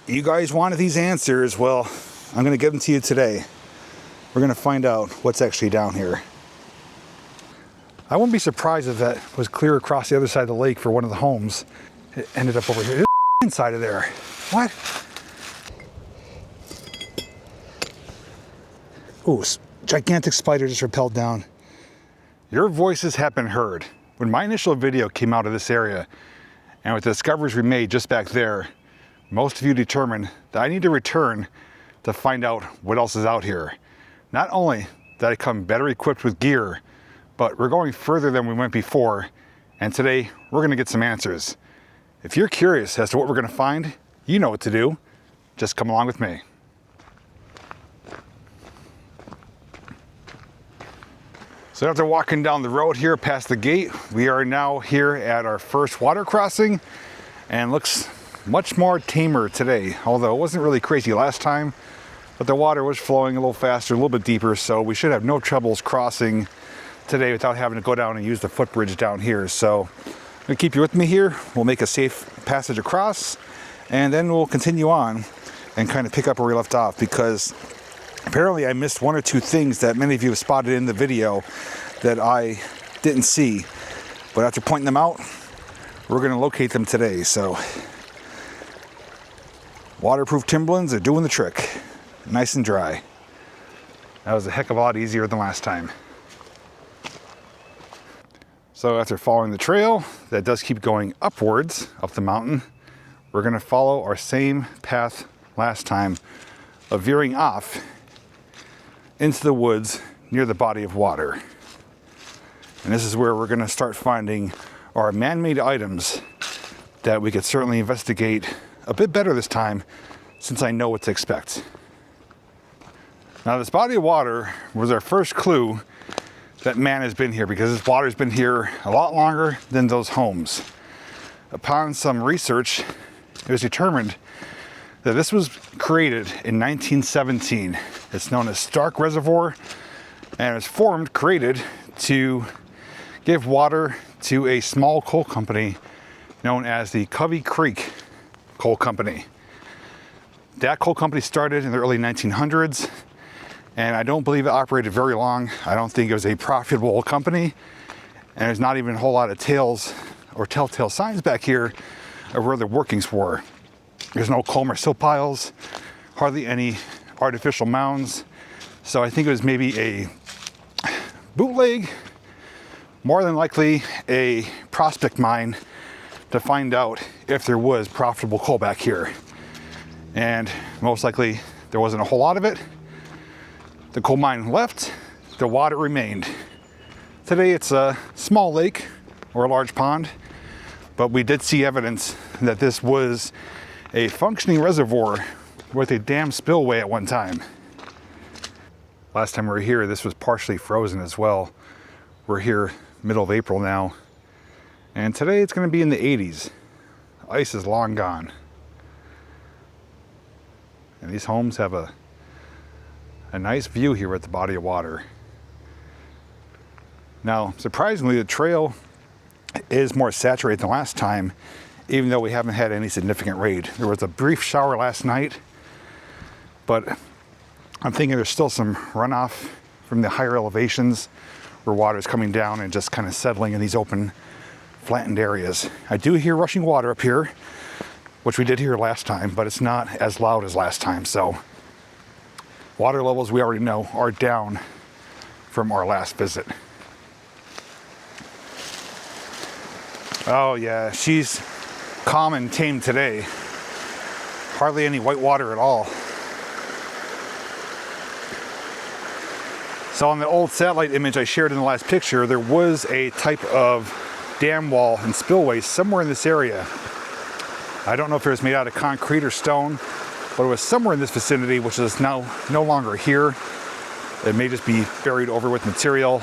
You guys wanted these answers. Well, I'm going to give them to you today. We're going to find out what's actually down here. I wouldn't be surprised if that was clear across the other side of the lake for one of the homes. It ended up over here. Inside of there. What? Ooh, gigantic spider just rappelled down. Your voices have been heard. When my initial video came out of this area, and with the discoveries we made just back there, most of you determined that I need to return to find out what else is out here. Not only did I come better equipped with gear, but we're going further than we went before, and today we're gonna get some answers. If you're curious as to what we're gonna find, you know what to do. Just come along with me. So after walking down the road here past the gate, we are now here at our first water crossing, and looks much more tamer today. Although it wasn't really crazy last time, but the water was flowing a little faster, a little bit deeper, so we should have no troubles crossing today without having to go down and use the footbridge down here. So I'm gonna keep you with me here. We'll make a safe passage across, and then we'll continue on and kind of pick up where we left off, because apparently I missed one or two things that many of you have spotted in the video that I didn't see. But after pointing them out, we're gonna locate them today. So waterproof Timberlands are doing the trick. Nice and dry. That was a heck of a lot easier than last time. So after following the trail that does keep going upwards up the mountain, we're gonna follow our same path last time of veering off into the woods near the body of water. And this is where we're gonna start finding our man-made items that we could certainly investigate a bit better this time, since I know what to expect. Now, this body of water was our first clue that man has been here, because this water's been here a lot longer than those homes. Upon some research, it was determined that this was created in 1917. It's known as Stark Reservoir, and it was created to give water to a small coal company known as the Covey Creek Coal Company. That coal company started in the early 1900s, and I don't believe it operated very long. I don't think it was a profitable company, and there's not even a whole lot of tales or telltale signs back here of where the workings were. There's no Comer silt piles, hardly any artificial mounds, so I think it was maybe a bootleg, more than likely a prospect mine to find out if there was profitable coal back here. And most likely there wasn't a whole lot of it. The coal mine left, the water remained. Today it's a small lake or a large pond, but we did see evidence that this was a functioning reservoir with a dam spillway at one time. Last time we were here, this was partially frozen as well. We're here middle of April now, and today it's going to be in the 80s. The ice is long gone. And these homes have a nice view here at the body of water. Now, surprisingly, the trail is more saturated than last time, even though we haven't had any significant rain. There was a brief shower last night, but I'm thinking there's still some runoff from the higher elevations where water is coming down and just kind of settling in these open, flattened areas. I do hear rushing water up here, which we did hear last time, but it's not as loud as last time. So water levels, we already know, are down from our last visit. Oh yeah, she's calm and tame today. Hardly any white water at all. So on the old satellite image I shared in the last picture, there was a type of dam wall and spillway somewhere in this area. I don't know if it was made out of concrete or stone, but it was somewhere in this vicinity, which is now no longer here. It may just be buried over with material,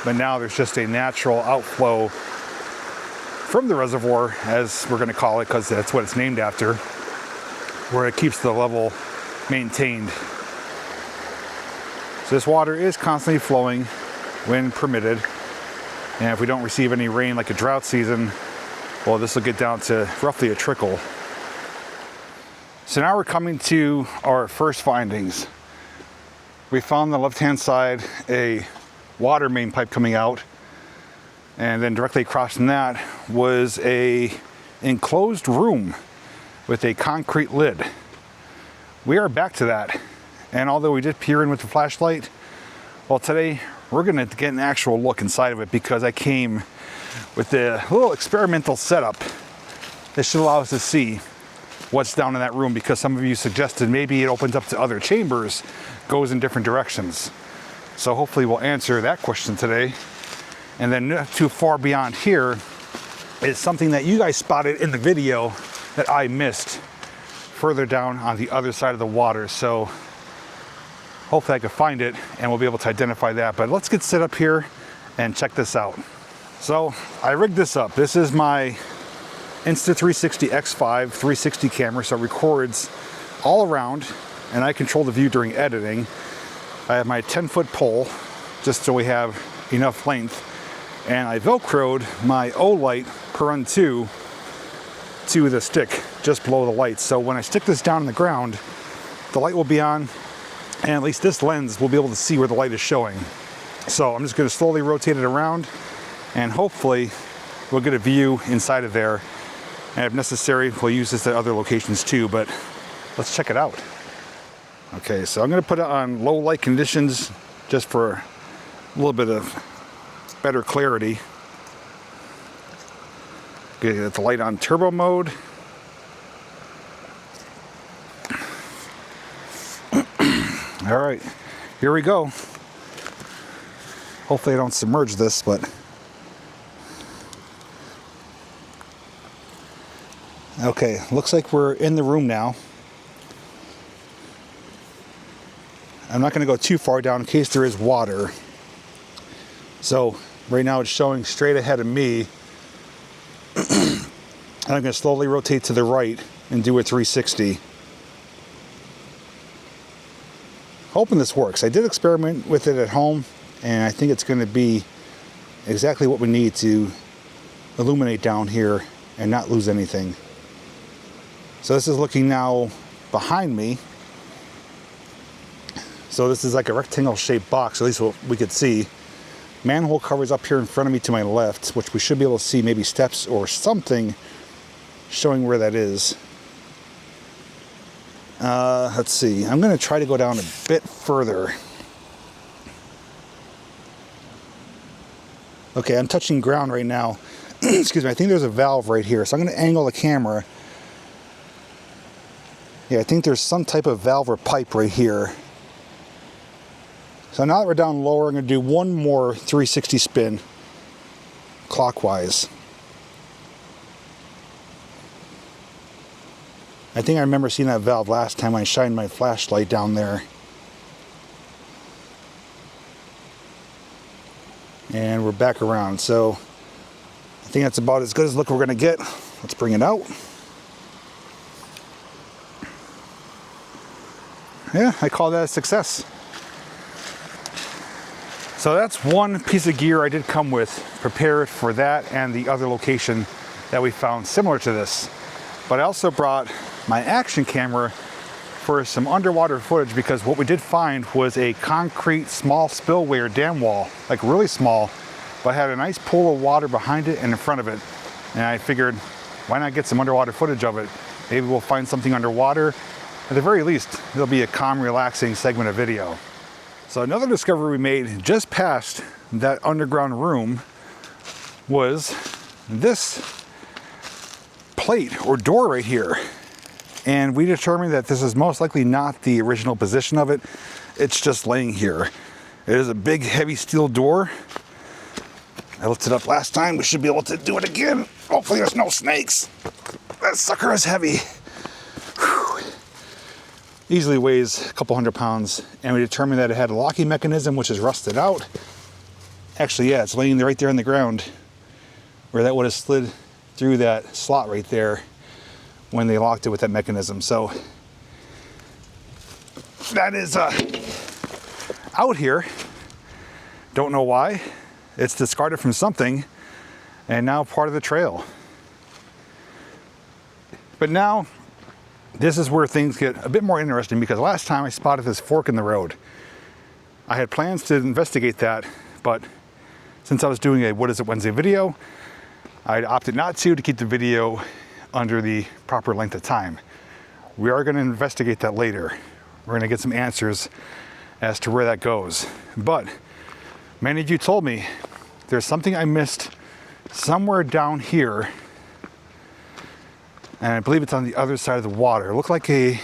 but now there's just a natural outflow from the reservoir, as we're going to call it, because that's what it's named after, where it keeps the level maintained. So this water is constantly flowing when permitted, and if we don't receive any rain like a drought season, well, this will get down to roughly a trickle. So now we're coming to our first findings. We found on the left-hand side a water main pipe coming out, and then directly across from that was a enclosed room with a concrete lid. We are back to that, and although we did peer in with the flashlight, well, today we're gonna get an actual look inside of it because I came with a little experimental setup that should allow us to see what's down in that room, because some of you suggested maybe it opens up to other chambers, goes in different directions. So hopefully we'll answer that question today. And then not too far beyond here is something that you guys spotted in the video that I missed further down on the other side of the water. So hopefully I can find it and we'll be able to identify that. But let's get set up here and check this out. So I rigged this up. This is my Insta360 X5 360 camera, so it records all around and I control the view during editing. I have my 10-foot pole just so we have enough length, and I velcroed my O-light per run 2 to the stick just below the light. So when I stick this down on the ground, the light will be on, and at least this lens will be able to see where the light is showing. So I'm just going to slowly rotate it around, and hopefully we'll get a view inside of there. And if necessary, we'll use this at other locations too, but let's check it out. Okay, so I'm going to put it on low light conditions just for a little bit of better clarity. Get the light on turbo mode. All right, here we go. Hopefully I don't submerge this, but okay, looks like we're in the room now. I'm not going to go too far down in case there is water. So right now it's showing straight ahead of me. And I'm going to slowly rotate to the right and do a 360. Hoping this works. I did experiment with it at home, and I think it's going to be exactly what we need to illuminate down here and not lose anything. So this is looking now behind me. So this is like a rectangle shaped box, at least what we could see. Manhole covers up here in front of me to my left, which we should be able to see maybe steps or something showing where that is. Let's see, I'm gonna try to go down a bit further. Okay, I'm touching ground right now. Excuse me, I think there's a valve right here. So I'm gonna angle the camera. Yeah, I think there's some type of valve or pipe right here. So now that we're down lower, I'm going to do one more 360 spin clockwise. I think I remember seeing that valve last time I shined my flashlight down there. And we're back around. So I think that's about as good as look we're going to get. Let's bring it out. Yeah, I call that a success. So that's one piece of gear I did come with, prepared for that and the other location that we found similar to this. But I also brought my action camera for some underwater footage, because what we did find was a concrete small spillway or dam wall, like really small, but had a nice pool of water behind it and in front of it. And I figured, why not get some underwater footage of it? Maybe we'll find something underwater. At the very least, there'll be a calm, relaxing segment of video. So another discovery we made just past that underground room was this plate or door right here. And we determined that this is most likely not the original position of it. It's just laying here. It is a big, heavy steel door. I lifted it up last time. We should be able to do it again. Hopefully there's no snakes. That sucker is heavy. Easily weighs a couple hundred pounds, and we determined that it had a locking mechanism which is rusted out. Actually, yeah, it's laying right there on the ground where that would have slid through that slot right there when they locked it with that mechanism. So that is out here. Don't know why. It's discarded from something and now part of the trail. But now this is where things get a bit more interesting, because last time I spotted this fork in the road. I had plans to investigate that, but since I was doing a What Is It Wednesday video, I opted not to keep the video under the proper length of time. We are going to investigate that later. We're going to get some answers as to where that goes. But many of you told me there's something I missed somewhere down here, and I believe it's on the other side of the water. It looked like a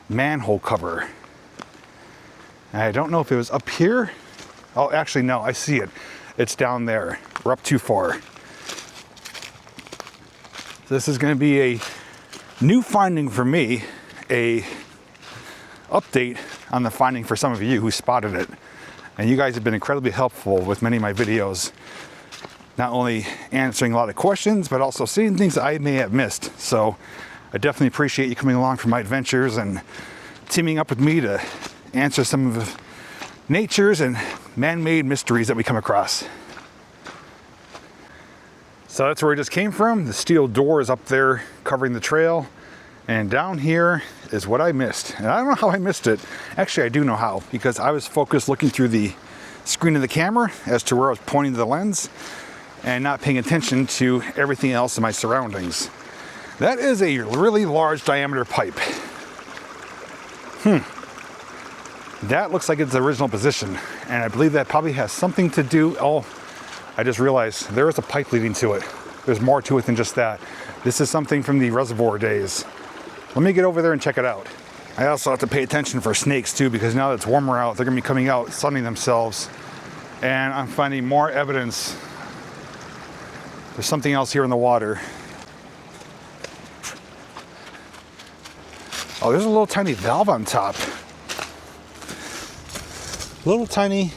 manhole cover. And I don't know if it was up here. Oh, actually, no, I see it. It's down there. We're up too far. This is going to be a new finding for me, a update on the finding for some of you who spotted it. And you guys have been incredibly helpful with many of my videos, not only answering a lot of questions, but also seeing things that I may have missed. So I definitely appreciate you coming along for my adventures and teaming up with me to answer some of the nature's and man-made mysteries that we come across. So that's where we just came from. The steel door is up there covering the trail. And down here is what I missed. And I don't know how I missed it. Actually, I do know how, because I was focused looking through the screen of the camera as to where I was pointing the lens and not paying attention to everything else in my surroundings. That is a really large diameter pipe. That looks like its original position. And I believe that probably has something to do. Oh, I just realized there is a pipe leading to it. There's more to it than just that. This is something from the Reservoir days. Let me get over there and check it out. I also have to pay attention for snakes too, because now that it's warmer out, they're gonna be coming out, sunning themselves. And I'm finding more evidence. There's something else here in the water. Oh, there's a little tiny valve on top. Little tiny,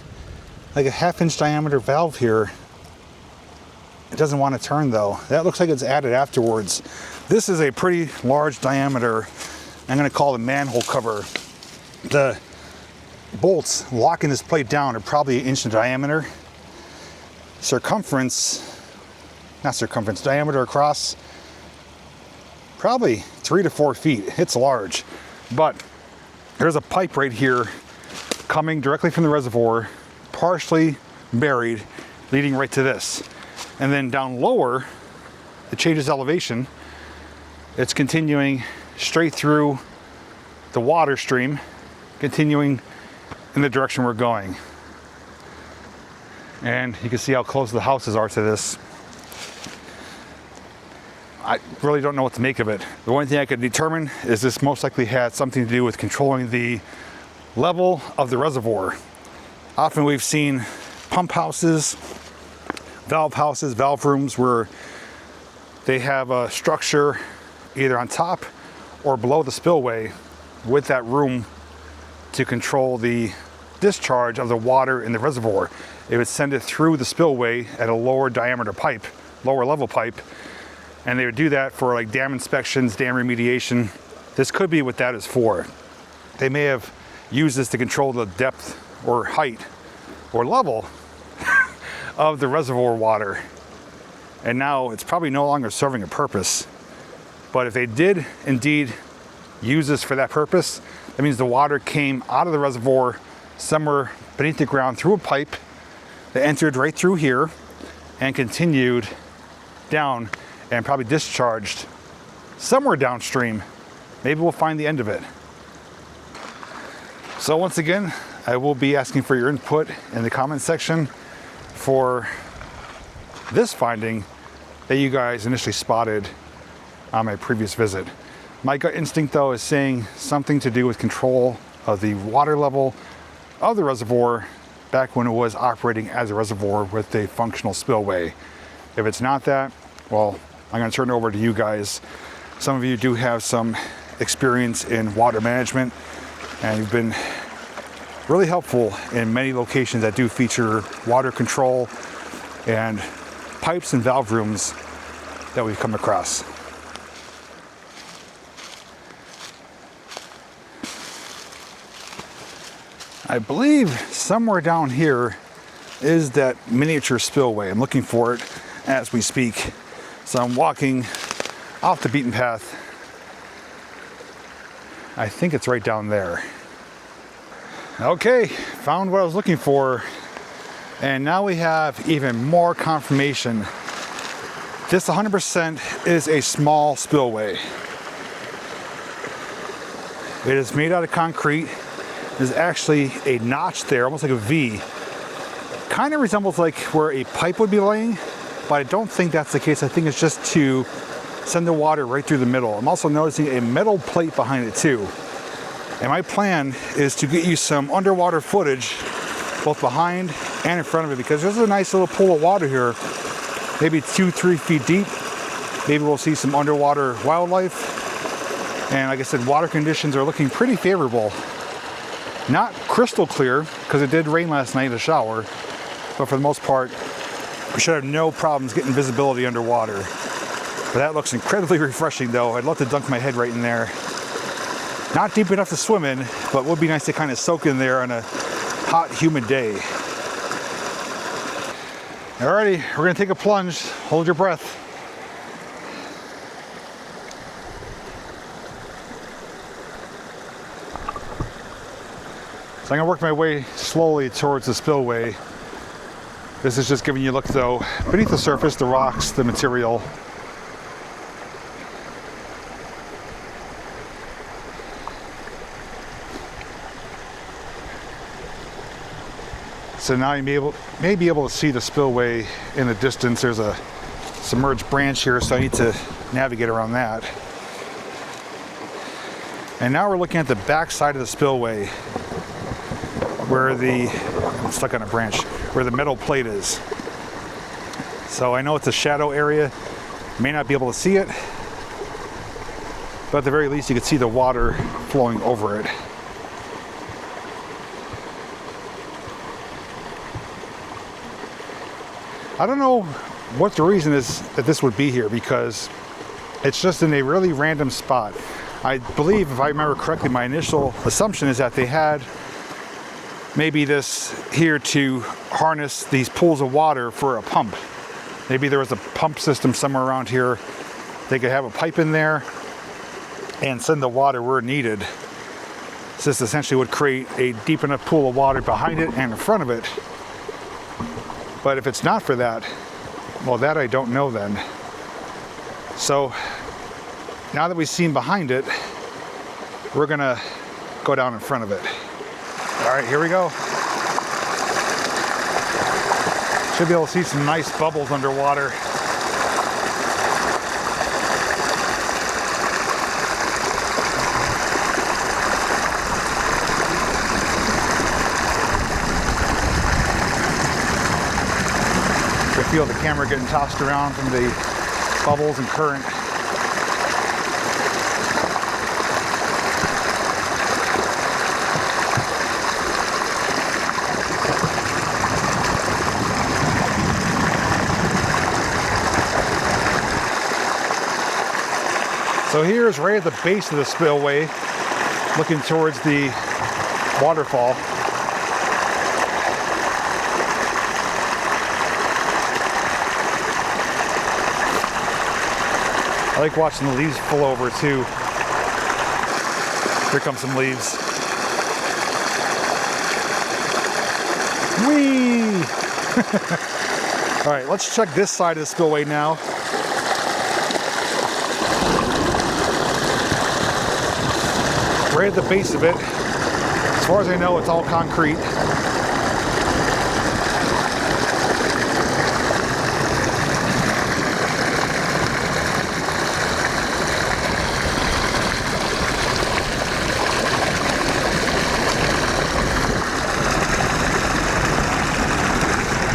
like a 1/2-inch diameter valve here. It doesn't want to turn though. That looks like it's added afterwards. This is a pretty large diameter. I'm going to call it a manhole cover. The bolts locking this plate down are probably 1 inch in diameter. Diameter across, probably 3 to 4 feet. It's large. But there's a pipe right here coming directly from the reservoir, partially buried, leading right to this. And then down lower, it changes elevation. It's continuing straight through the water stream, continuing in the direction we're going. And you can see how close the houses are to this. I really don't know what to make of it. The only thing I could determine is this most likely had something to do with controlling the level of the reservoir. Often we've seen pump houses, valve rooms where they have a structure either on top or below the spillway with that room to control the discharge of the water in the reservoir. It would send it through the spillway at a lower diameter pipe, lower level pipe, and they would do that for like dam inspections, dam remediation. This could be what that is for. They may have used this to control the depth or height or level of the reservoir water. And now it's probably no longer serving a purpose. But if they did indeed use this for that purpose, that means the water came out of the reservoir somewhere beneath the ground through a pipe that entered right through here and continued down and probably discharged somewhere downstream. Maybe we'll find the end of it. So once again, I will be asking for your input in the comment section for this finding that you guys initially spotted on my previous visit. My gut instinct though is saying something to do with control of the water level of the reservoir back when it was operating as a reservoir with a functional spillway. If it's not that, well, I'm going to turn it over to you guys. Some of you do have some experience in water management, and you've been really helpful in many locations that do feature water control and pipes and valve rooms that we've come across. I believe somewhere down here is that miniature spillway. I'm looking for it as we speak. So I'm walking off the beaten path I think it's right down there. Okay, found what I was looking for. And now we have even more confirmation. This 100% is a small spillway. It is made out of concrete. There's actually a notch there, almost like a V. Kind of resembles like where a pipe would be laying, but I don't think that's the case. I think it's just to send the water right through the middle. I'm also noticing a metal plate behind it too. And my plan is to get you some underwater footage, both behind and in front of it, because there's a nice little pool of water here, maybe 2-3 feet deep. Maybe we'll see some underwater wildlife. And like I said, water conditions are looking pretty favorable. Not crystal clear, because it did rain last night in the shower, but for the most part, we should have no problems getting visibility underwater. But that looks incredibly refreshing though. I'd love to dunk my head right in there. Not deep enough to swim in, but would be nice to kind of soak in there on a hot, humid day. Alrighty, we're gonna take a plunge. Hold your breath. So I'm gonna work my way slowly towards the spillway. This is just giving you a look though, beneath the surface, the rocks, the material. So now you may be able to see the spillway in the distance. There's a submerged branch here, so I need to navigate around that. And now we're looking at the back side of the spillway, where I'm stuck on a branch, where the metal plate is. So I know it's a shadow area, may not be able to see it, but at the very least you can see the water flowing over it. I don't know what the reason is that this would be here, because it's just in a really random spot. I believe, if I remember correctly, my initial assumption is that they had maybe this here to harness these pools of water for a pump. Maybe there was a pump system somewhere around here. They could have a pipe in there and send the water where needed. So this essentially would create a deep enough pool of water behind it and in front of it. But if it's not for that, well, that I don't know then. So now that we've seen behind it, we're gonna go down in front of it. All right, here we go. Should be able to see some nice bubbles underwater. I feel the camera getting tossed around from the bubbles and current. So here's right at the base of the spillway, looking towards the waterfall. I like watching the leaves pull over too. Here come some leaves. Whee! All right, let's check this side of the spillway now. Right at the base of it, as far as I know, it's all concrete.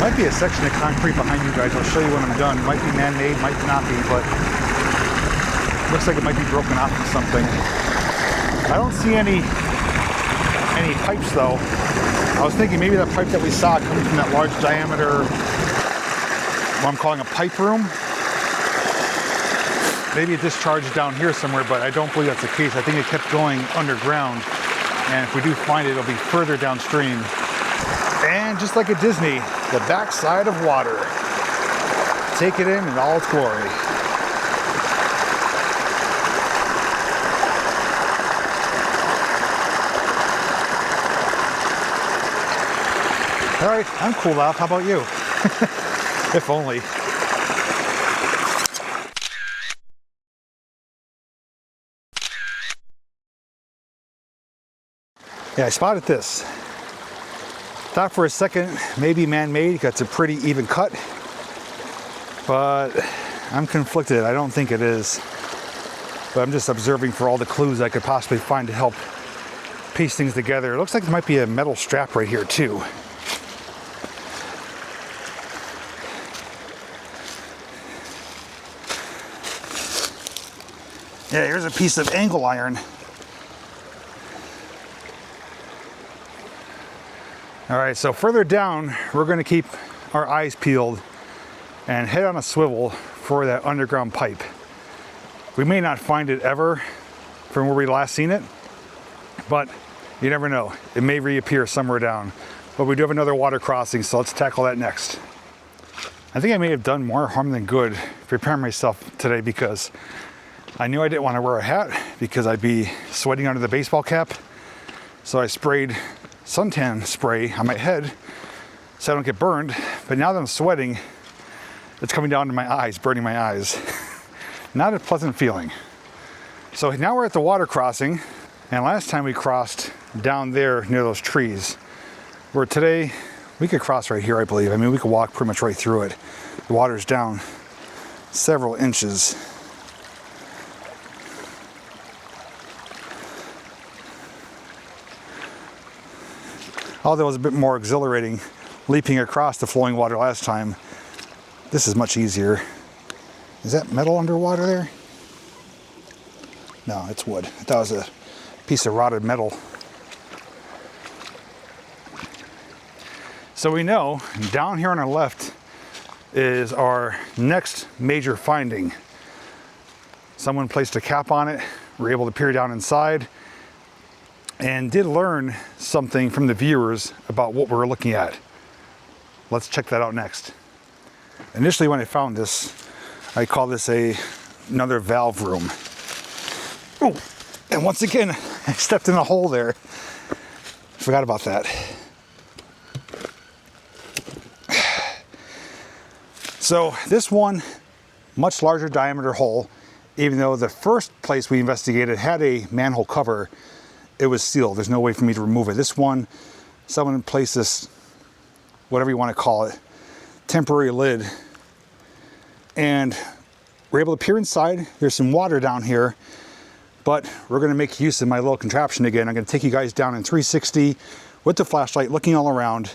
Might be a section of concrete behind you guys. I'll show you when I'm done. Might be man-made, might not be, but looks like it might be broken off of something. I don't see any pipes though. I was thinking maybe that pipe that we saw coming from that large diameter, what I'm calling a pipe room. Maybe it discharged down here somewhere, but I don't believe that's the case. I think it kept going underground, and if we do find it, it'll be further downstream. And just like at Disney, the backside of water. Take it in all its glory. All right, I'm cooled off. How about you? If only. Yeah, I spotted this. Thought for a second, maybe man-made, got a pretty even cut, but I'm conflicted. I don't think it is. But I'm just observing for all the clues I could possibly find to help piece things together. It looks like there might be a metal strap right here too. Yeah, here's a piece of angle iron. All right, so further down, we're gonna keep our eyes peeled and head on a swivel for that underground pipe. We may not find it ever from where we last seen it, but you never know. It may reappear somewhere down. But we do have another water crossing, so let's tackle that next. I think I may have done more harm than good preparing myself today because I knew I didn't want to wear a hat because I'd be sweating under the baseball cap. So I sprayed suntan spray on my head so I don't get burned. But now that I'm sweating, it's coming down to my eyes, burning my eyes. Not a pleasant feeling. So now we're at the water crossing, and last time we crossed down there near those trees, where today we could cross right here, I believe. I mean, we could walk pretty much right through it. The water's down several inches. Although it was a bit more exhilarating leaping across the flowing water last time, this is much easier. Is that metal underwater there? No, it's wood. I thought it was a piece of rotted metal. So we know down here on our left is our next major finding. Someone placed a cap on it. We were able to peer down inside and did learn something from the viewers about what we're looking at. Let's check that out next. Initially when I found this, I call this another valve room. Oh, and once again, I stepped in a hole there. Forgot about that. So this one, much larger diameter hole, even though the first place we investigated had a manhole cover, it was sealed. There's no way for me to remove it. This one, someone placed this, whatever you want to call it, temporary lid, and we're able to peer inside. There's some water down here, but we're going to make use of my little contraption again. I'm going to take you guys down in 360 with the flashlight, looking all around.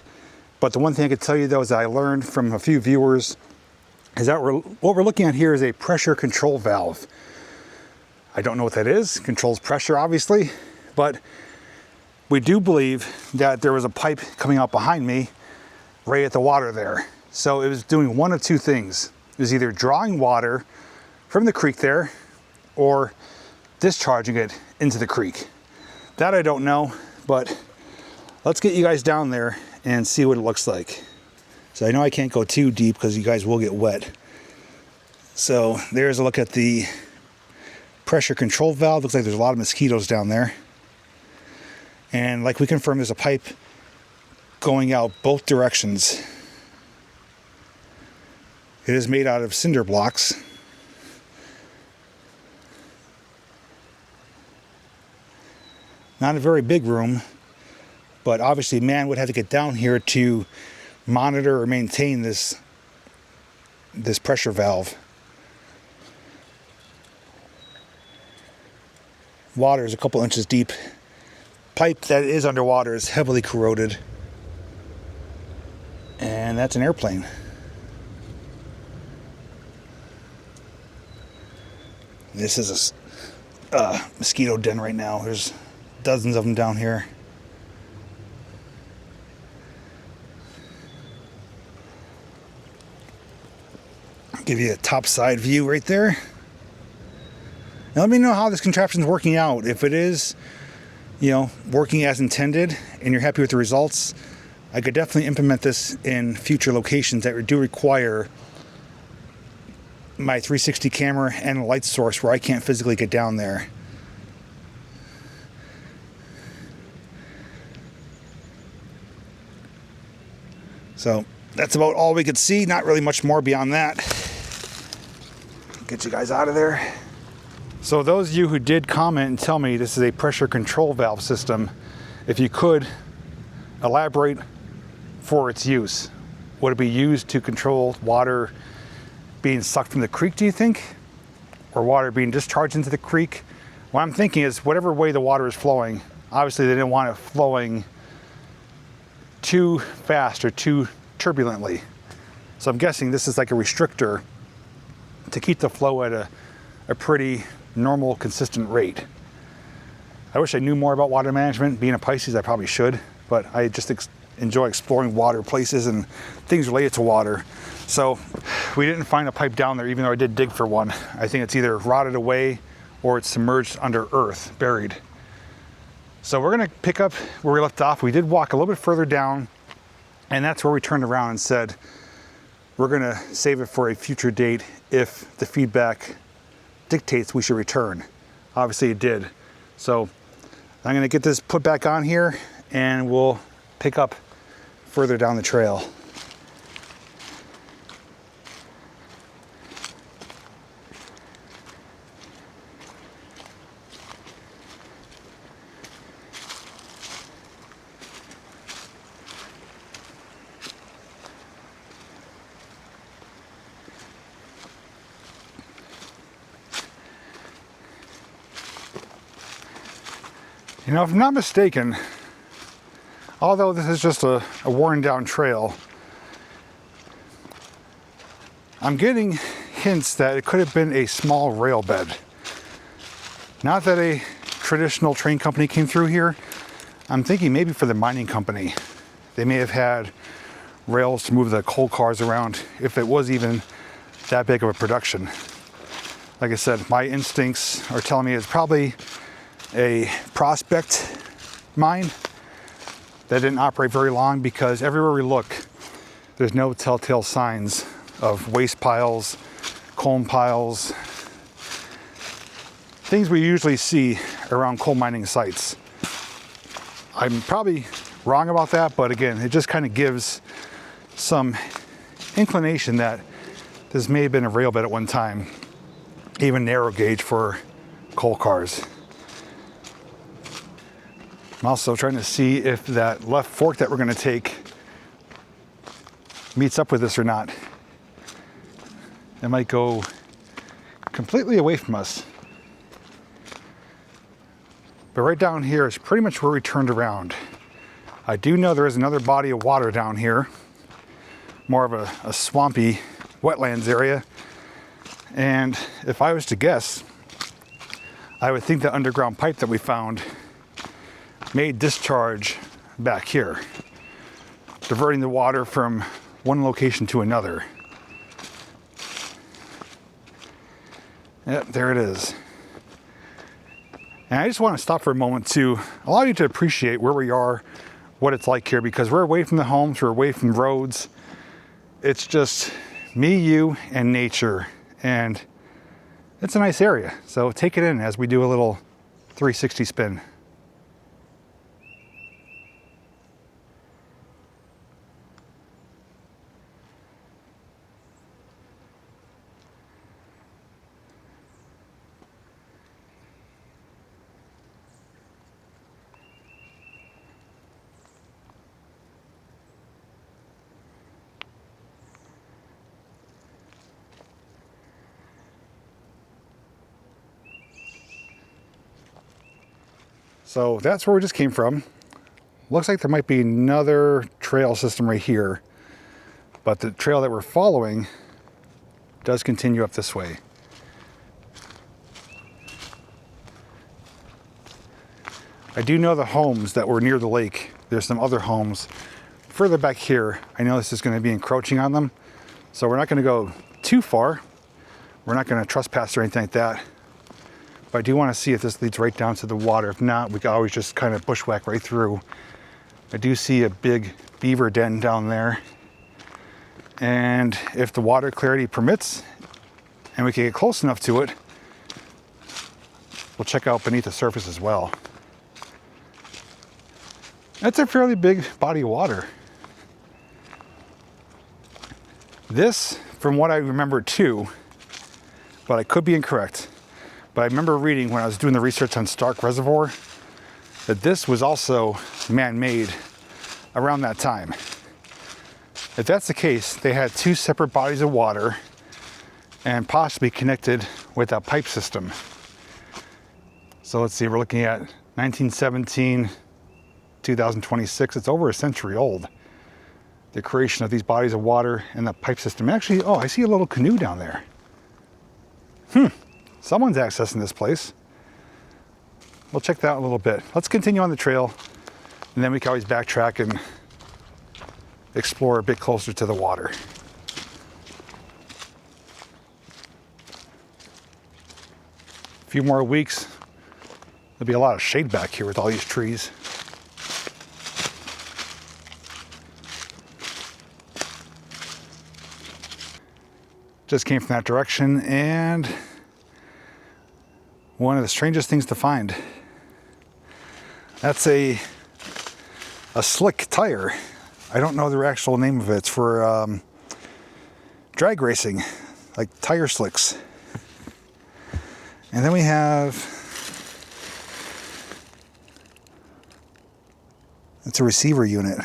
But the one thing I could tell you though is that I learned from a few viewers is that what we're looking at here is a pressure control valve. I don't know what that is. Controls pressure, obviously, but we do believe that there was a pipe coming out behind me right at the water there. So it was doing one of two things. It was either drawing water from the creek there or discharging it into the creek. That I don't know, but let's get you guys down there and see what it looks like. So I know I can't go too deep because you guys will get wet. So there's a look at the pressure control valve. Looks like there's a lot of mosquitoes down there. And like we confirmed, there's a pipe going out both directions. It is made out of cinder blocks. Not a very big room, but obviously man would have to get down here to monitor or maintain this pressure valve. Water is a couple inches deep. Pipe that is underwater is heavily corroded. And that's an airplane. This is a mosquito den right now. There's dozens of them down here. I'll give you a top side view right there. Now let me know how this contraption is working out. If it is, working as intended and you're happy with the results, I could definitely implement this in future locations that do require my 360 camera and a light source where I can't physically get down there. So that's about all we could see. Not really much more beyond that. Get you guys out of there. So those of you who did comment and tell me this is a pressure control valve system, if you could elaborate for its use. Would it be used to control water being sucked from the creek, do you think? Or water being discharged into the creek? What I'm thinking is whatever way the water is flowing, obviously they didn't want it flowing too fast or too turbulently. So I'm guessing this is like a restrictor to keep the flow at a pretty normal, consistent rate. I wish I knew more about water management. Being a Pisces, I probably should, but I just enjoy exploring water places and things related to water. So we didn't find a pipe down there, even though I did dig for one. I think it's either rotted away or it's submerged under earth, buried. So we're gonna pick up where we left off. We did walk a little bit further down, and that's where we turned around and said, we're gonna save it for a future date if the feedback dictates we should return. Obviously it did. So I'm gonna get this put back on here and we'll pick up further down the trail. You know, if I'm not mistaken, although this is just a worn down trail, I'm getting hints that it could have been a small rail bed. Not that a traditional train company came through here. I'm thinking maybe for the mining company. They may have had rails to move the coal cars around, if it was even that big of a production. Like I said, my instincts are telling me it's probably a prospect mine that didn't operate very long, because everywhere we look, there's no telltale signs of waste piles, coal piles, things we usually see around coal mining sites. I'm probably wrong about that, but again, it just kind of gives some inclination that this may have been a rail bed at one time, even narrow gauge for coal cars. I'm also trying to see if that left fork that we're going to take meets up with this or not. It might go completely away from us. But right down here is pretty much where we turned around. I do know there is another body of water down here, more of a swampy wetlands area. And if I was to guess, I would think the underground pipe that we found may discharge back here, diverting the water from one location to another. Yep, there it is. And I just want to stop for a moment to allow you to appreciate where we are, what it's like here, because we're away from the homes, we're away from roads. It's just me, you, and nature. And it's a nice area. So take it in as we do a little 360 spin. So that's where we just came from. Looks like there might be another trail system right here, but the trail that we're following does continue up this way. I do know the homes that were near the lake. There's some other homes further back here. I know this is going to be encroaching on them, so we're not going to go too far. We're not going to trespass or anything like that. But I do want to see if this leads right down to the water. If not, we can always just kind of bushwhack right through. I do see a big beaver den down there. And if the water clarity permits, and we can get close enough to it, we'll check out beneath the surface as well. That's a fairly big body of water. This, from what I remember too, but I could be incorrect, but I remember reading when I was doing the research on Stark Reservoir that this was also man-made around that time. If that's the case, they had two separate bodies of water and possibly connected with a pipe system. So let's see, we're looking at 1917, 2026. It's over a century old. The creation of these bodies of water and the pipe system. Actually, oh, I see a little canoe down there. Someone's accessing this place. We'll check that out in a little bit. Let's continue on the trail, and then we can always backtrack and explore a bit closer to the water. A few more weeks, there'll be a lot of shade back here with all these trees. Just came from that direction, and one of the strangest things to find. That's a slick tire. I don't know the actual name of it. It's for drag racing, like tire slicks. And then we have, it's a receiver unit.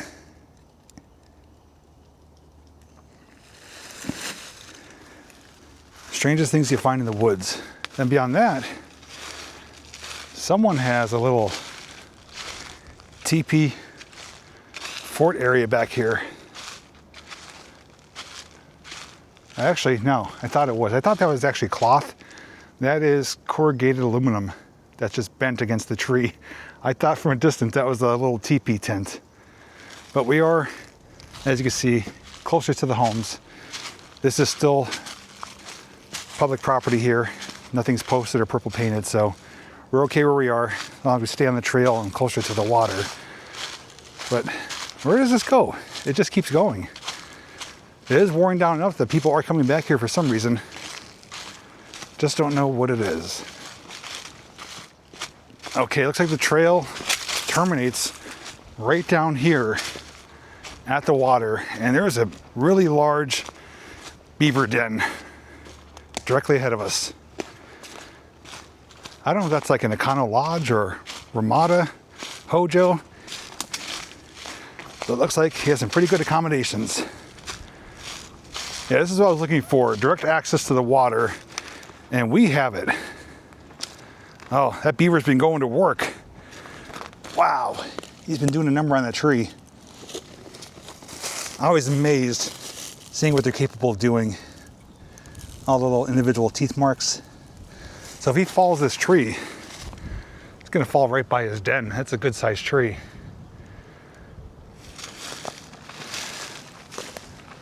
Strangest things you find in the woods. Then beyond that, someone has a little teepee fort area back here. Actually, no, I thought it was. I thought that was actually cloth. That is corrugated aluminum that's just bent against the tree. I thought from a distance that was a little teepee tent. But we are, as you can see, closer to the homes. This is still public property here. Nothing's posted or purple painted, so we're okay where we are as long as we stay on the trail and closer to the water. But where does this go? It just keeps going. It is wearing down enough that people are coming back here for some reason. Just don't know what it is. Okay, looks like the trail terminates right down here at the water, and there's a really large beaver den directly ahead of us. I don't know if that's like an Econo Lodge or Ramada Hojo. But it looks like he has some pretty good accommodations. Yeah, this is what I was looking for, direct access to the water, and we have it. Oh, that beaver's been going to work. Wow, he's been doing a number on that tree. I'm always amazed seeing what they're capable of doing. All the little individual teeth marks. So if he falls this tree, it's gonna fall right by his den. That's a good sized tree.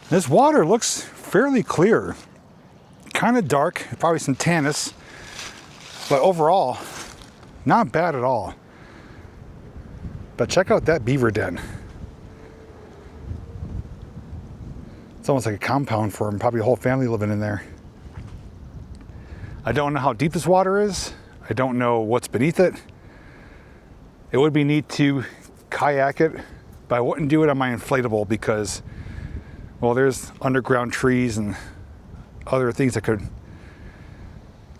This water looks fairly clear. Kind of dark, probably some tannis, but overall, not bad at all. But check out that beaver den. It's almost like a compound for him, probably a whole family living in there. I don't know how deep this water is. I don't know what's beneath it. It would be neat to kayak it, but I wouldn't do it on my inflatable because, well, there's underground trees and other things that could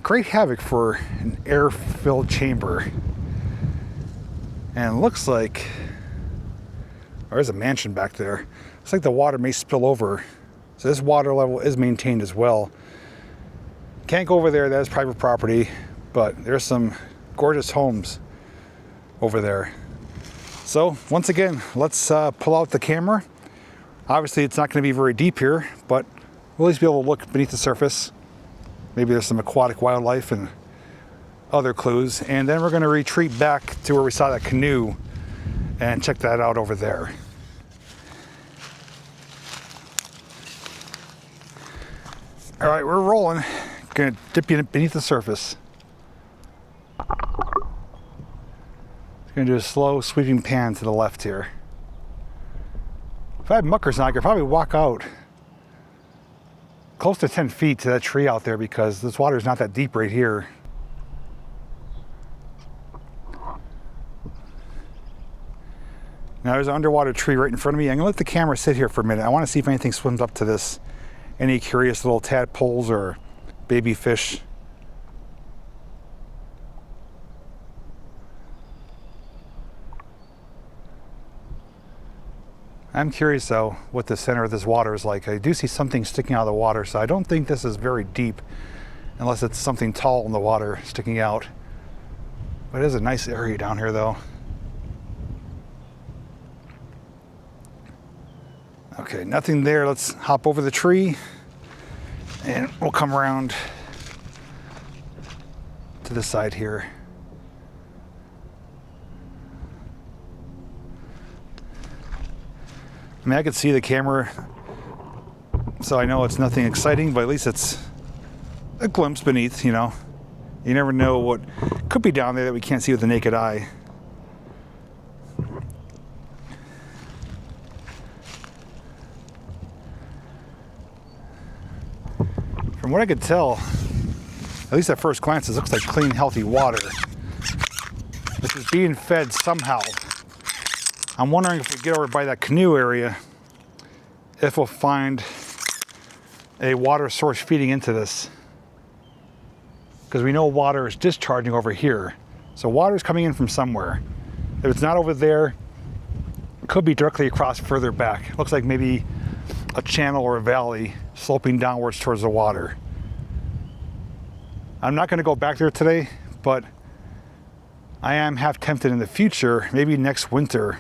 create havoc for an air-filled chamber. And it looks like there's a mansion back there. Looks like the water may spill over. So this water level is maintained as well. Can't go over there, that is private property, but there's some gorgeous homes over there. So once again, let's pull out the camera. Obviously it's not going to be very deep here, but we'll at least be able to look beneath the surface. Maybe there's some aquatic wildlife and other clues. And then we're going to retreat back to where we saw that canoe and check that out over there. All right, we're rolling. Gonna dip you beneath the surface. Gonna do a slow sweeping pan to the left here. If I had muckers now, I could probably walk out close to 10 feet to that tree out there because this water is not that deep right here. Now there's an underwater tree right in front of me. I'm gonna let the camera sit here for a minute. I wanna see if anything swims up to this any curious little tadpoles or baby fish. I'm curious though what the center of this water is like. I do see something sticking out of the water, so I don't think this is very deep unless it's something tall in the water sticking out. But it is a nice area down here though. Okay, nothing there. Let's hop over the tree and we'll come around to the side here. I mean, I could see the camera, so I know it's nothing exciting, but at least it's a glimpse beneath, you know. You never know what could be down there that we can't see with the naked eye. From what I could tell, at least at first glance, it looks like clean, healthy water. This is being fed somehow. I'm wondering if we get over by that canoe area, if we'll find a water source feeding into this. Because we know water is discharging over here. So water is coming in from somewhere. If it's not over there, it could be directly across further back. It looks like maybe a channel or a valley sloping downwards towards the water. I'm not going to go back there today, but I am half tempted in the future, maybe next winter,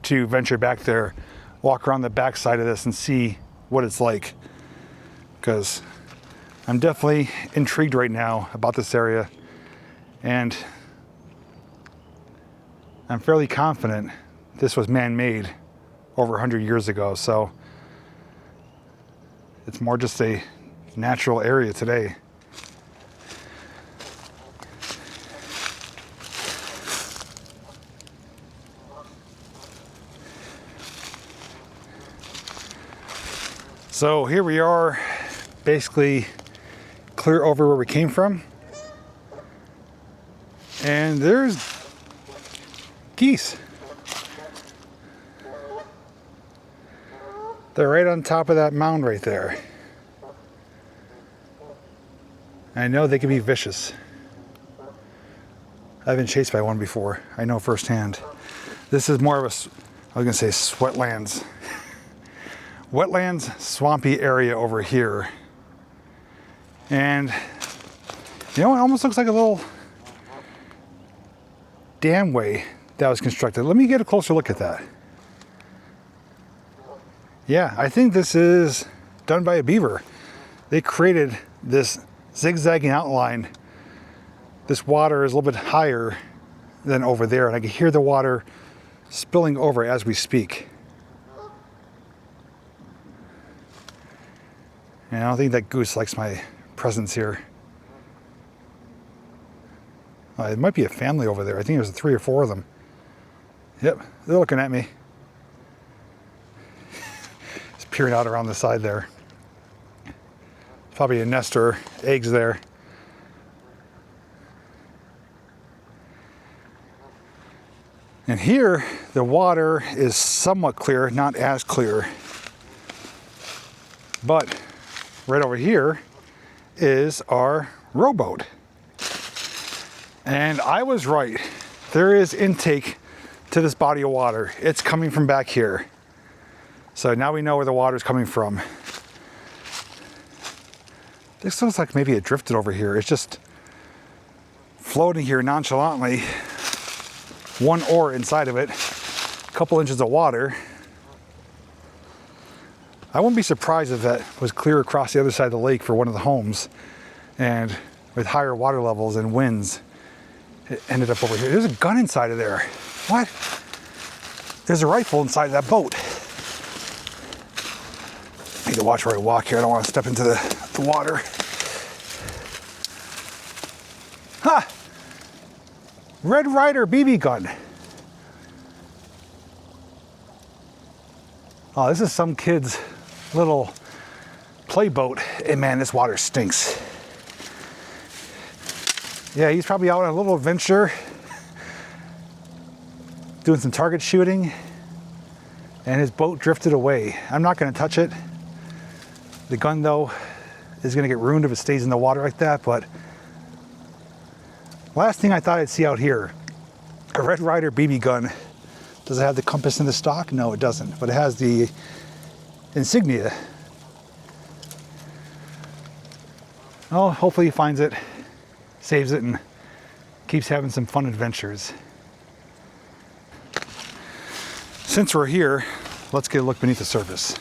to venture back there, walk around the backside of this and see what it's like. Because I'm definitely intrigued right now about this area, and I'm fairly confident this was man-made over 100 years ago, so it's more just a natural area today. So here we are, basically clear over where we came from. And there's geese. They're right on top of that mound right there. I know they can be vicious. I've been chased by one before. I know firsthand. This is more of a, I was gonna say wetlands. Wetlands, swampy area over here. And you know, it almost looks like a little damway that was constructed. Let me get a closer look at that. Yeah, I think this is done by a beaver. They created this zigzagging outline. This water is a little bit higher than over there, and I can hear the water spilling over as we speak. And I don't think that goose likes my presence here. It might be a family over there. I think there's 3 or 4 of them. Yep, they're looking at me. It's peering out around the side there. Probably a nest or eggs there. And here, the water is somewhat clear, not as clear. But right over here is our rowboat. And I was right. There is intake to this body of water. It's coming from back here. So now we know where the water is coming from. This looks like maybe it drifted over here. It's just floating here nonchalantly. One oar inside of it, a couple inches of water. I wouldn't be surprised if that was clear across the other side of the lake for one of the homes, and with higher water levels and winds, it ended up over here. There's a gun inside of there. What? There's a rifle inside of that boat. I need to watch where I walk here. I don't want to step into the water. Ha! Red Ryder BB gun. Oh, this is some kid's little play boat. And man, this water stinks. Yeah, he's probably out on a little adventure, doing some target shooting, and his boat drifted away. I'm not going to touch it. The gun though is gonna get ruined if it stays in the water like that, but last thing I thought I'd see out here, a Red Ryder BB gun. Does it have the compass in the stock? No, it doesn't, but it has the insignia. Oh, hopefully he finds it, saves it, and keeps having some fun adventures. Since we're here, let's get a look beneath the surface.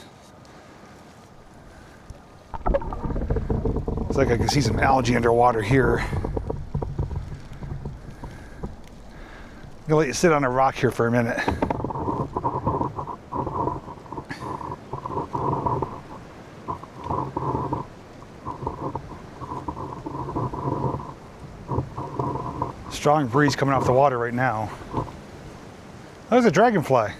Looks like I can see some algae underwater here. I'm gonna let you sit on a rock here for a minute. Strong breeze coming off the water right now. Oh, there's a dragonfly.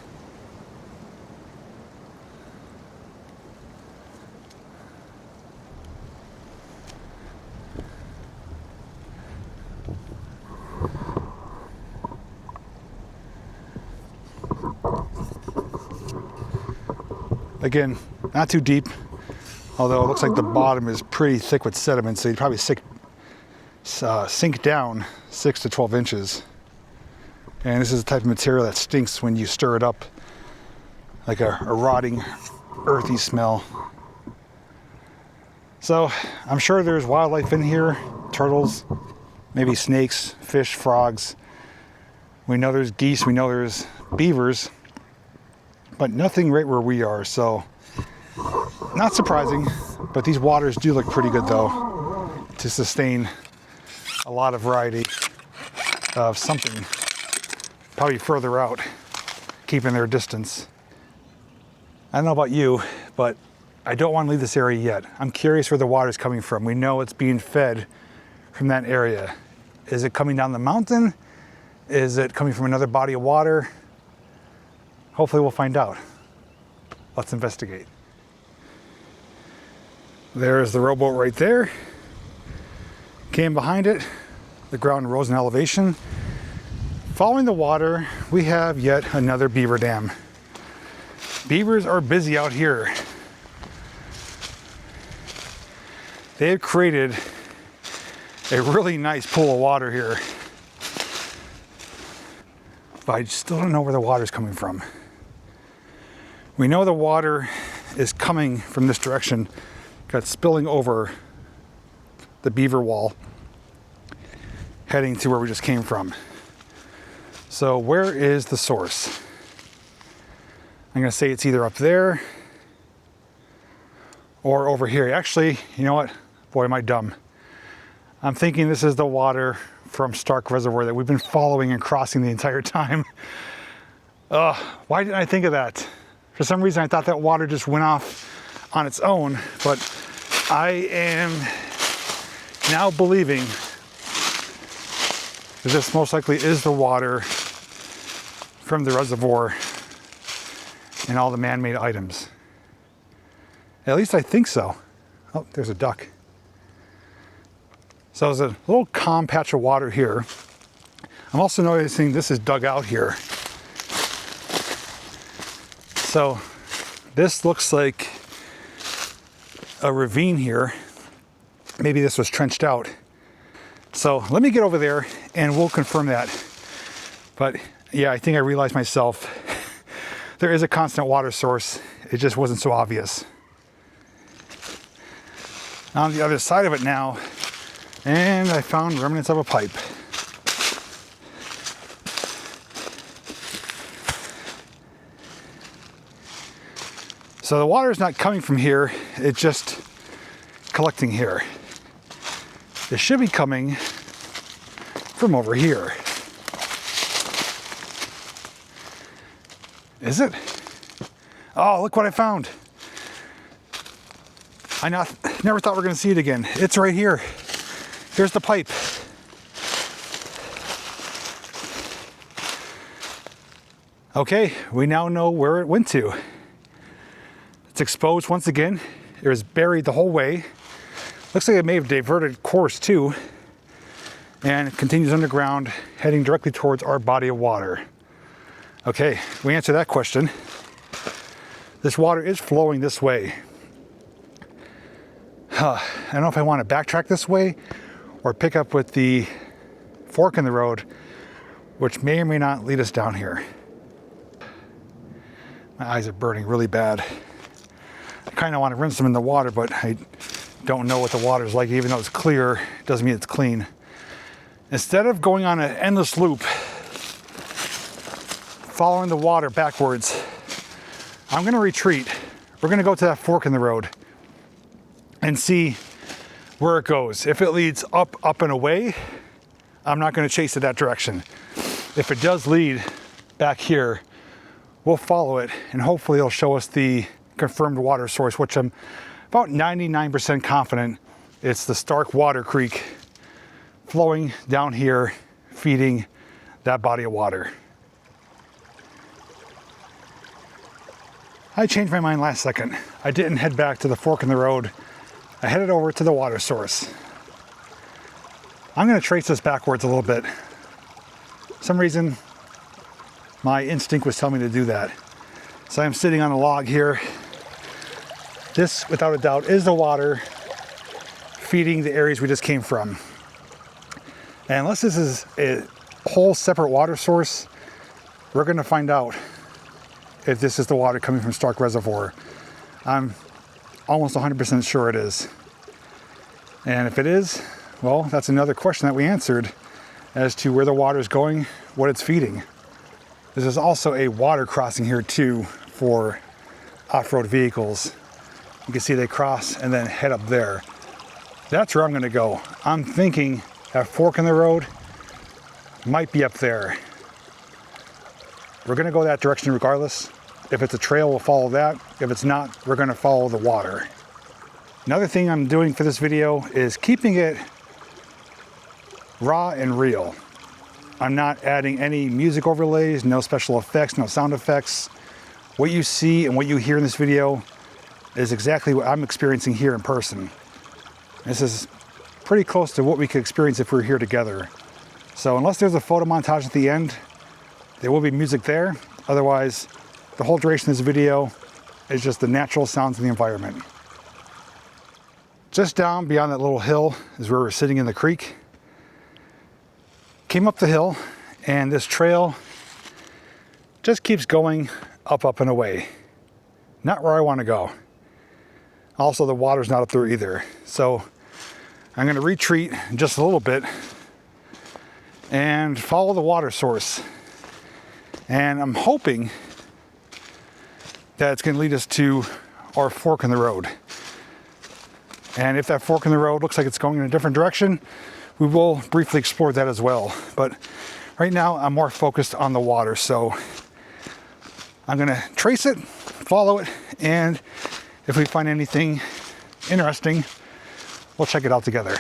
Again, not too deep, although it looks like the bottom is pretty thick with sediment, so you'd probably sink down 6 to 12 inches. And this is the type of material that stinks when you stir it up, like a rotting, earthy smell. So I'm sure there's wildlife in here, turtles, maybe snakes, fish, frogs. We know there's geese, we know there's beavers, but nothing right where we are, so not surprising. But these waters do look pretty good though, to sustain a lot of variety of something probably further out, keeping their distance. I don't know about you, but I don't want to leave this area yet. I'm curious where the water's coming from. We know it's being fed from that area. Is it coming down the mountain? Is it coming from another body of water? Hopefully we'll find out. Let's investigate. There's the rowboat right there. Came behind it, the ground rose in elevation. Following the water, we have yet another beaver dam. Beavers are busy out here. They have created a really nice pool of water here. But I still don't know where the water's coming from. We know the water is coming from this direction, got spilling over the beaver wall, heading to where we just came from. So where is the source? I'm gonna say it's either up there or over here. Actually, you know what? Boy, am I dumb. I'm thinking this is the water from Stark Reservoir that we've been following and crossing the entire time. Why didn't I think of that? For some reason, I thought that water just went off on its own, but I am now believing that this most likely is the water from the reservoir and all the man-made items. At least I think so. Oh, there's a duck. So there's a little calm patch of water here. I'm also noticing this is dug out here. So this looks like a ravine here. Maybe this was trenched out. So let me get over there and we'll confirm that. But yeah, I think I realized myself, there is a constant water source. It just wasn't so obvious. On the other side of it now, and I found remnants of a pipe. So the water is not coming from here, it's just collecting here. It should be coming from over here. Is it? Oh, look what I found. I never thought we were going to see it again. It's right here. Here's the pipe. Okay, we now know where it went to. It's exposed once again. It was buried the whole way. Looks like it may have diverted course too, and it continues underground, heading directly towards our body of water. Okay, we answered that question. This water is flowing this way. I don't know if I want to backtrack this way or pick up with the fork in the road, which may or may not lead us down here. My eyes are burning really bad. I kind of want to rinse them in the water, but I don't know what the water is like. Even though it's clear, it doesn't mean it's clean. Instead of going on an endless loop, following the water backwards, I'm going to retreat. We're going to go to that fork in the road and see where it goes. If it leads up and away, I'm not going to chase it that direction. If it does lead back here, we'll follow it, and hopefully it'll show us the confirmed water source, which I'm about 99% confident it's the Stark Water Creek flowing down here, feeding that body of water. I changed my mind last second. I didn't head back to the fork in the road. I headed over to the water source. I'm going to trace this backwards a little bit. For some reason, my instinct was telling me to do that. So I'm sitting on a log here. This, without a doubt, is the water feeding the areas we just came from. And unless this is a whole separate water source, we're going to find out if this is the water coming from Stark Reservoir. I'm almost 100% sure it is. And if it is, well, that's another question that we answered as to where the water is going, what it's feeding. This is also a water crossing here too for off-road vehicles. You can see they cross and then head up there. That's where I'm going to go. I'm thinking that fork in the road might be up there. We're going to go that direction regardless. If it's a trail, we'll follow that. If it's not, we're going to follow the water. Another thing I'm doing for this video is keeping it raw and real. I'm not adding any music overlays, no special effects, no sound effects. What you see and what you hear in this video is exactly what I'm experiencing here in person. This is pretty close to what we could experience if we were here together. So unless there's a photo montage at the end, there will be music there. Otherwise, the whole duration of this video is just the natural sounds of the environment. Just down beyond that little hill is where we're sitting in the creek. Came up the hill, and this trail just keeps going up and away. Not where I want to go. Also, the water's not up there either. So I'm going to retreat just a little bit and follow the water source. And I'm hoping that it's going to lead us to our fork in the road. And if that fork in the road looks like it's going in a different direction, we will briefly explore that as well. But right now I'm more focused on the water. So I'm going to trace it, follow it, and if we find anything interesting, we'll check it out together.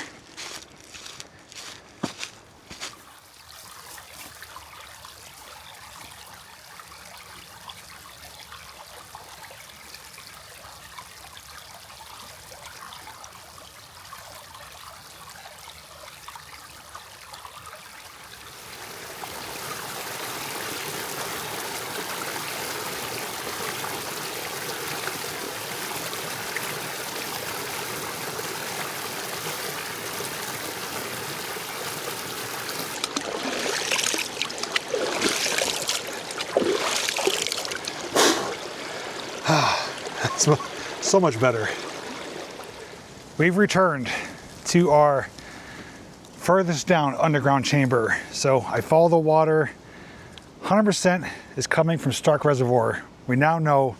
So much better. We've returned to our furthest down underground chamber. So I follow the water. 100% is coming from Stark Reservoir. We now know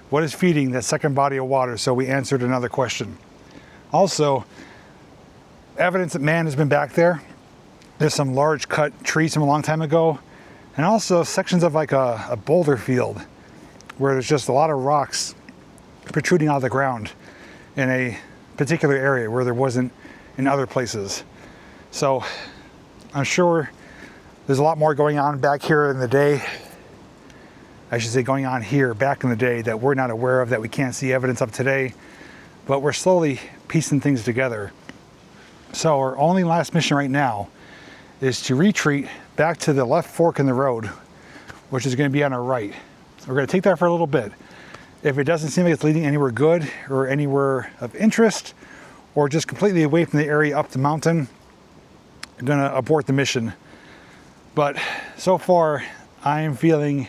what is feeding that second body of water, so we answered another question. Also, evidence that man has been back there. There's some large cut trees from a long time ago, and also sections of like a boulder field where there's just a lot of rocks protruding out of the ground in a particular area where there wasn't in other places. So I'm sure there's a lot more going on back here in the day. I should say going on here back in the day that we're not aware of, that we can't see evidence of today, but we're slowly piecing things together. So our only last mission right now is to retreat back to the left fork in the road, which is going to be on our right. We're going to take that for a little bit. If it doesn't seem like it's leading anywhere good or anywhere of interest, or just completely away from the area up the mountain, I'm gonna abort the mission. But so far, I am feeling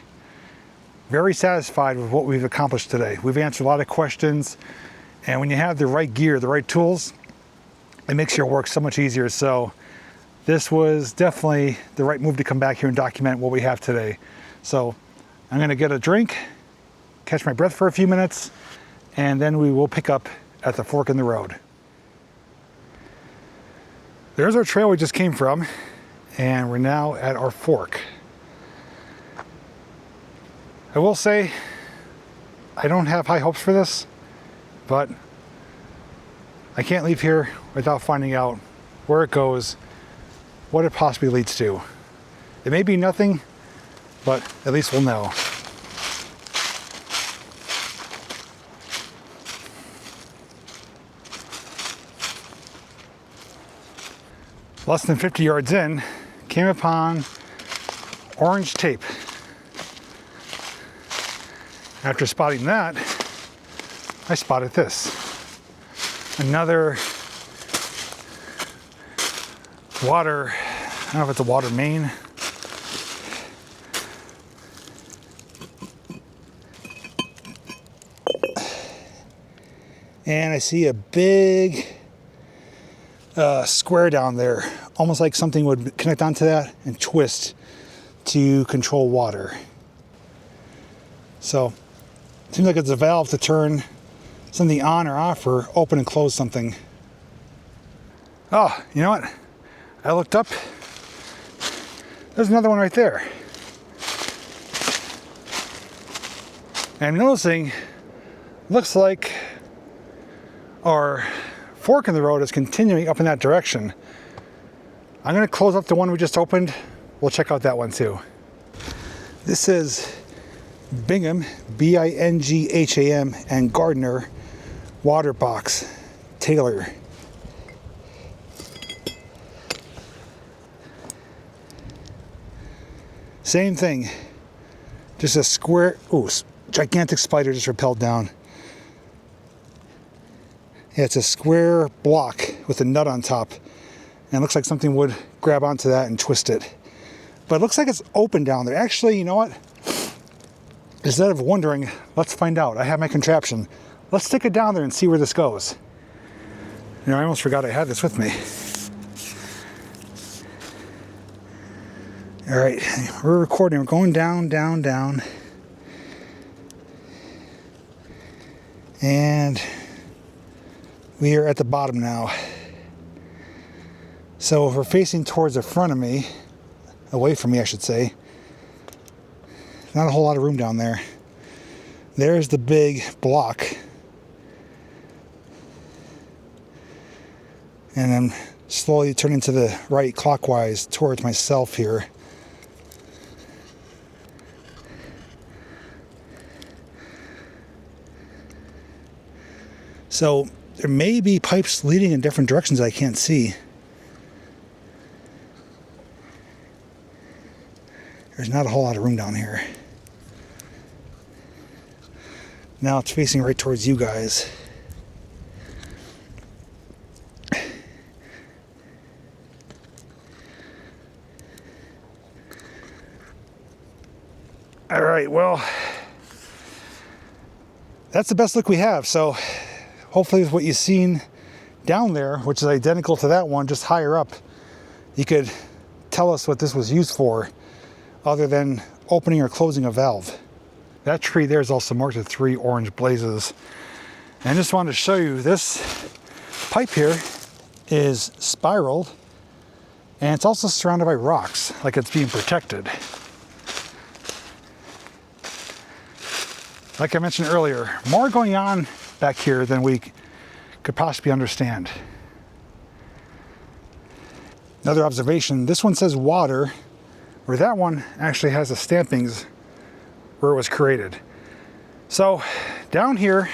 very satisfied with what we've accomplished today. We've answered a lot of questions, and when you have the right gear, the right tools, it makes your work so much easier. So this was definitely the right move to come back here and document what we have today. So I'm gonna get a drink, catch my breath for a few minutes, and then we will pick up at the fork in the road. There's our trail we just came from, and we're now at our fork. I will say, I don't have high hopes for this, but I can't leave here without finding out where it goes, what it possibly leads to. It may be nothing, but at least we'll know. Less than 50 yards in, came upon orange tape. After spotting that, I spotted this. Another water, I don't know if it's a water main. And I see a big square down there, almost like something would connect onto that and twist to control water. So it seems like it's a valve to turn something on or off, or open and close something. Oh, you know what? I looked up. There's another one right there. And I'm noticing, looks like our fork in the road is continuing up in that direction. I'm going to close up the one we just opened. We'll check out that one too. This is Bingham, B-I-N-G-H-A-M, and Gardner water box, Taylor. Same thing, just a square, ooh, gigantic spider just rappelled down. Yeah, it's a square block with a nut on top, and it looks like something would grab onto that and twist it. But it looks like it's open down there. Actually, you know what? Instead of wondering, let's find out. I have my contraption. Let's stick it down there and see where this goes. You know, I almost forgot I had this with me. All right, we're recording. We're going down, down, down. And we are at the bottom now. So if we're facing towards the front of me, away from me, I should say, not a whole lot of room down there. There's the big block. And I'm slowly turning to the right clockwise towards myself here. So there may be pipes leading in different directions that I can't see. There's not a whole lot of room down here. Now it's facing right towards you guys. All right, well, that's the best look we have. So hopefully with what you've seen down there, which is identical to that one, just higher up, you could tell us what this was used for, other than opening or closing a valve. That tree there is also marked with 3 orange blazes. And I just wanted to show you this pipe here is spiraled, and it's also surrounded by rocks, like it's being protected. Like I mentioned earlier, more going on back here than we could possibly understand. Another observation, this one says water, where that one actually has the stampings where it was created. So down here,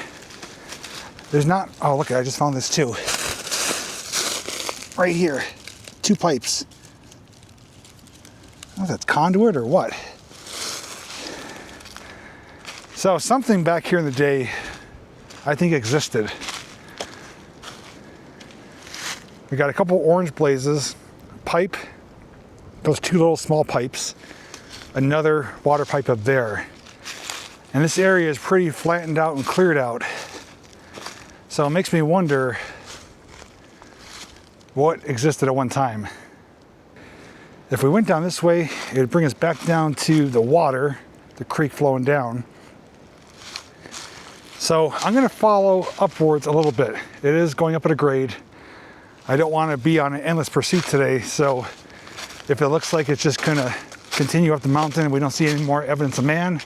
there's not, oh look, I just found this too. Right here, 2 pipes. I don't know if that's conduit or what. So something back here in the day, I think existed. We got a couple orange blazes, pipe, those two little small pipes, another water pipe up there. And this area is pretty flattened out and cleared out. So it makes me wonder what existed at one time. If we went down this way, it would bring us back down to the water, the creek flowing down. So I'm gonna follow upwards a little bit. It is going up at a grade. I don't wanna be on an endless pursuit today, so if it looks like it's just gonna continue up the mountain and we don't see any more evidence of man,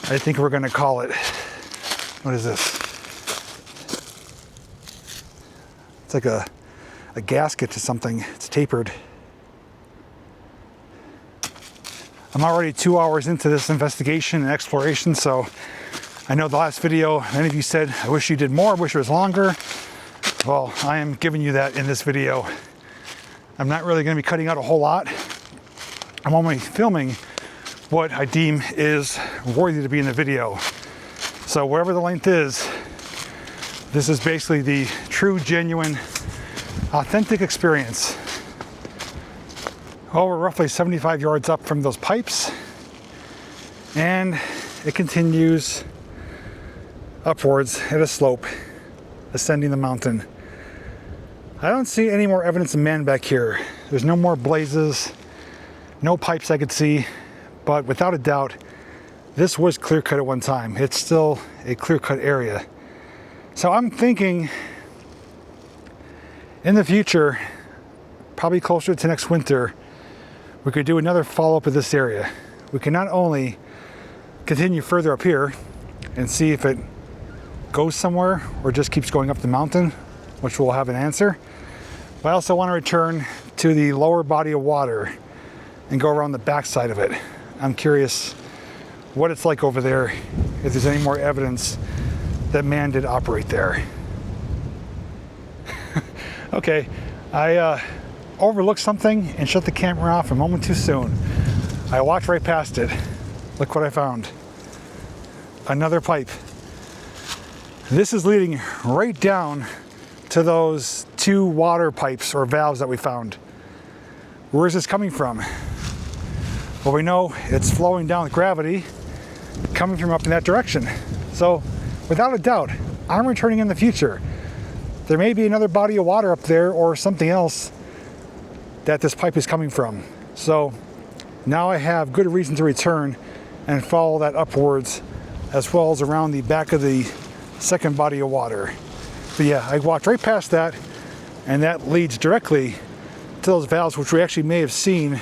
I think we're gonna call it. What is this? It's like a gasket to something. It's tapered. I'm already 2 hours into this investigation and exploration, so I know the last video, many of you said, I wish you did more, I wish it was longer. Well, I am giving you that in this video. I'm not really gonna be cutting out a whole lot. I'm only filming what I deem is worthy to be in the video. So whatever the length is, this is basically the true, genuine, authentic experience. Well, we're roughly 75 yards up from those pipes, and it continues upwards at a slope, ascending the mountain. I don't see any more evidence of man back here. There's no more blazes, no pipes I could see, but without a doubt, this was clear cut at one time. It's still a clear cut area. So I'm thinking in the future, probably closer to next winter, we could do another follow-up of this area. We can not only continue further up here and see if it goes somewhere or just keeps going up the mountain, which we'll have an answer, but I also want to return to the lower body of water and go around the backside of it. I'm curious what it's like over there, if there's any more evidence that man did operate there. Okay, I overlooked something and shut the camera off a moment too soon. I walked right past it. Look what I found. Another pipe. This is leading right down to those two water pipes or valves that we found. Where is this coming from? Well, we know it's flowing down with gravity, coming from up in that direction. So, without a doubt, I'm returning in the future. There may be another body of water up there or something else that this pipe is coming from. So now I have good reason to return and follow that upwards, as well as around the back of the second body of water. But yeah, I walked right past that, and that leads directly to those valves, which we actually may have seen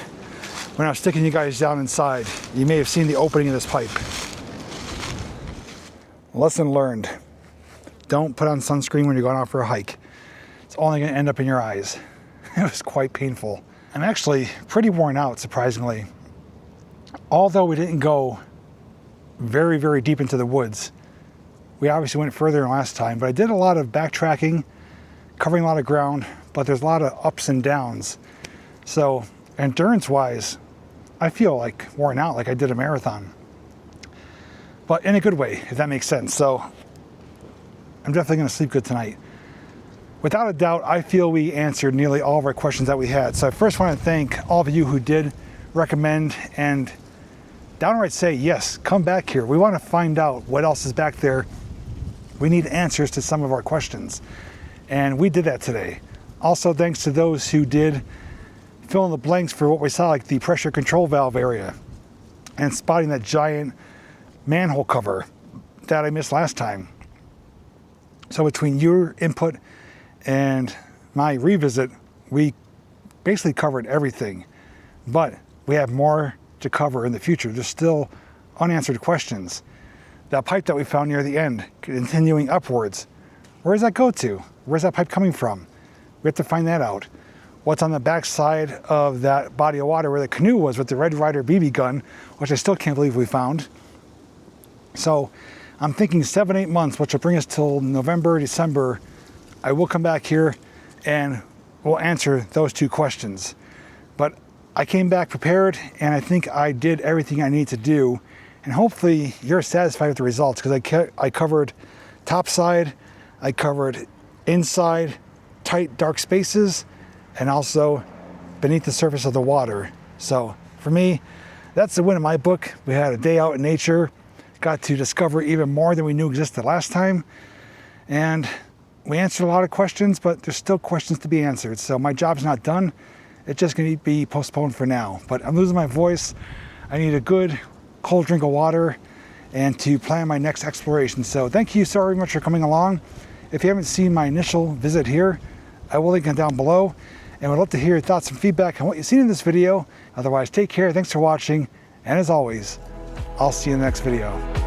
when I was sticking you guys down inside. You may have seen the opening of this pipe. Lesson learned. Don't put on sunscreen when you're going out for a hike. It's only going to end up in your eyes. It was quite painful. I'm actually pretty worn out, surprisingly. Although we didn't go very, very deep into the woods. We obviously went further than last time, but I did a lot of backtracking, covering a lot of ground, but there's a lot of ups and downs. So endurance-wise, I feel like worn out, like I did a marathon. But in a good way, if that makes sense. So I'm definitely going to sleep good tonight. Without a doubt, I feel we answered nearly all of our questions that we had. So I first want to thank all of you who did recommend and downright say, yes, come back here. We want to find out what else is back there. We need answers to some of our questions. And we did that today. Also, thanks to those who did fill in the blanks for what we saw, like the pressure control valve area and spotting that giant manhole cover that I missed last time. So between your input and my revisit, we basically covered everything, but we have more to cover in the future. There's still unanswered questions. That pipe that we found near the end, continuing upwards, where does that go to? Where's that pipe coming from? We have to find that out. What's on the back side of that body of water where the canoe was with the Red Ryder BB gun, which I still can't believe we found. So I'm thinking 7-8 months, which will bring us till November, December. I will come back here and we'll answer those two questions. But I came back prepared, and I think I did everything I need to do. And hopefully you're satisfied with the results, because I covered top side, I covered inside, tight, dark spaces, and also beneath the surface of the water. So for me, that's the win in my book. We had a day out in nature, got to discover even more than we knew existed last time. And we answered a lot of questions, but there's still questions to be answered. So my job's not done. It's just gonna be postponed for now. But I'm losing my voice. I need a good cold drink of water and to plan my next exploration. So thank you so very much for coming along. If you haven't seen my initial visit here, I will link it down below. And would love to hear your thoughts and feedback on what you've seen in this video. Otherwise, take care, thanks for watching, and as always, I'll see you in the next video.